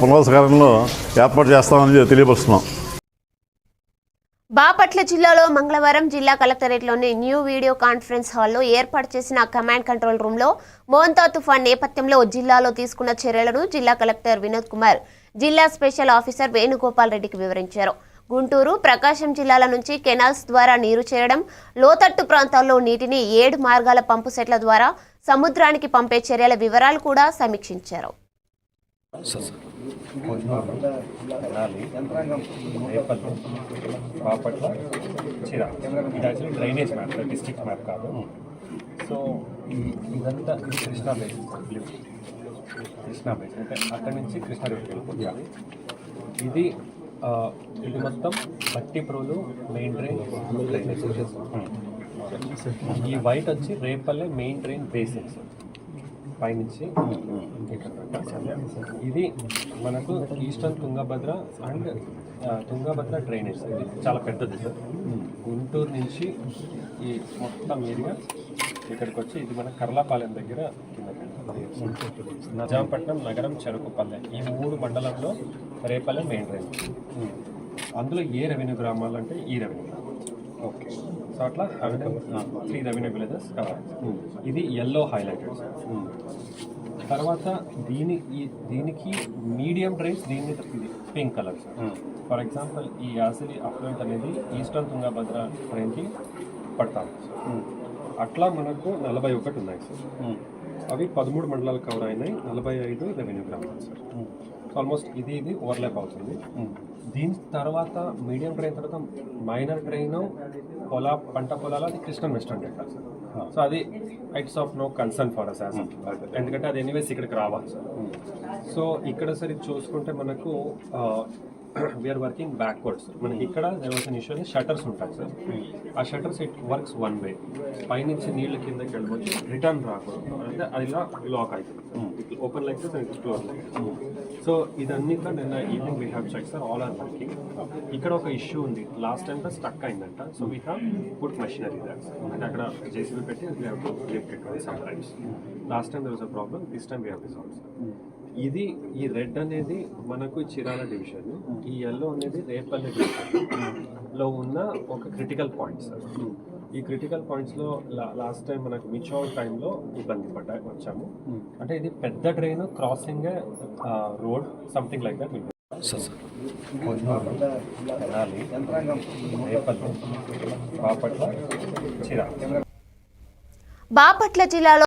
పునరుద్ధరణలో ఏర్పాటు చేస్తామని తెలియపరుస్తున్నాం. బాపట్ల జిల్లాలో మంగళవారం జిల్లా కలెక్టరేట్లోని న్యూ వీడియో కాన్ఫరెన్స్ హాల్లో ఏర్పాటు చేసిన కమాండ్ కంట్రోల్ రూమ్లో మోంతా తుఫాన్ నేపథ్యంలో జిల్లాలో తీసుకున్న చర్యలను జిల్లా కలెక్టర్ వినోద్ కుమార్ జిల్లా స్పెషల్ ఆఫీసర్ వేణుగోపాల్ రెడ్డికి వివరించారు. గుంటూరు, ప్రకాశం జిల్లాల నుంచి కెనాల్స్ ద్వారా నీరు చేరడం, లోతట్టు ప్రాంతాల్లో నీటిని 7 మార్గాల పంపు సెట్ల ద్వారా సముద్రానికి పంపే చర్యల వివరాలు కూడా సమీక్షించారు. బాపట్ల చిరా ఇది actually drainage map, district map కాదు. సో ఇదంతా ఇది కృష్ణా బేసిన్, కృష్ణా బేసిన్ అంటే అక్కడి నుంచి కృష్ణా రివర్కి వెళ్ళిపోతుంది. ఇది మొత్తం బట్టి ప్రోలు మెయిన్ డ్రైన్ డ్రైనేజ్. ఈ వైట్ వచ్చి రేపల్లె మెయిన్ డ్రైన్ బేసిన్స్ పైనుంచి. ఇది మనకు eastern Tungabhadra and Tungabhadra drainage. ఇది చాలా పెద్దది సార్. గుంటూరు నుంచి ఈ మొత్తం ఏరియా ఇక్కడికి వచ్చి ఇది మన కర్లాపాలెం దగ్గర నిజాంపట్నం నగరం చెరుకుపల్లె ఈ 3 మండలంలో రేపల్లె మెయిన్ డ్రైనేజ్. అందులో ఏ రెవెన్యూ గ్రామాలు అంటే ఈ రెవెన్యూ గ్రామాలు. ఓకే, సో అట్లా 3 రెవెన్యూ విలేజెస్ కవర్. ఇది ఎల్లో హైలైటెడ్ సార్. తర్వాత దీనికి మీడియం డ్రైన్స్, దీని మీద ఇది pink colour sir. For example ఈ యాసిలి అఫ్లూయెంట్ అనేది ఈస్టర్న్ తుంగభద్ర ట్రైన్కి పడతాం. అట్లా మనకు 41 ఉన్నాయి సార్. అవి 13 మండలాలు కవర్ అయినాయి, 45 రెవెన్యూ గ్రామాలు సార్. ఆల్మోస్ట్ ఇది ఓవర్లాప్ అవుతుంది. దీని తర్వాత మీడియం ట్రైన్ తర్వాత మైనర్ ట్రైన్ పంట పొలాలు, అది Krishna western delta sir. So అది it's of no concern for us as, ఎందుకంటే అది ఎనీవేస్ ఇక్కడికి రావాలి సార్. సో ఇక్కడ సరే చూసుకుంటే మనకు వీఆర్ వర్కింగ్ బ్యాక్వర్డ్స్. మనకి ఇక్కడ ఇష్యూ షట్టర్స్ ఉంటాయి సార్. ఆ shutters it works one way. పైనుంచి నీళ్ళ కిందకి వెళ్ళవచ్చు, రిటర్న్ రాకూడదు, అంటే అది ఇలా లాక్ అవుతుంది. ఇట్లా open like this and close like. So ఇదన్నీ నిన్న evening we have check sir, all are working. ఇక్కడ ఒక ఇష్యూ ఉంది, లాస్ట్ టైం స్టక్ అయిందంట. So we have put machinery that, అంటే అక్కడ జేసీబీ పెట్టి we have to lift it some times. Last time there was a problem, this time we have resolve sir. ఇది ఈ red అనేది మనకు Chirala division, ఈ yellow అనేది రేపల్లె డివిజన్లో ఉన్న ఒక క్రిటికల్ పాయింట్ సార్. ఈ క్రిటికల్ పాయింట్స్లో లాస్ట్ టైం మనకు మిచౌల్ టైంలో ఇబ్బంది వచ్చాము. అంటే ఇది పెద్ద train crossing road something like that. Bapatla చిరా. బాపట్ల జిల్లాలో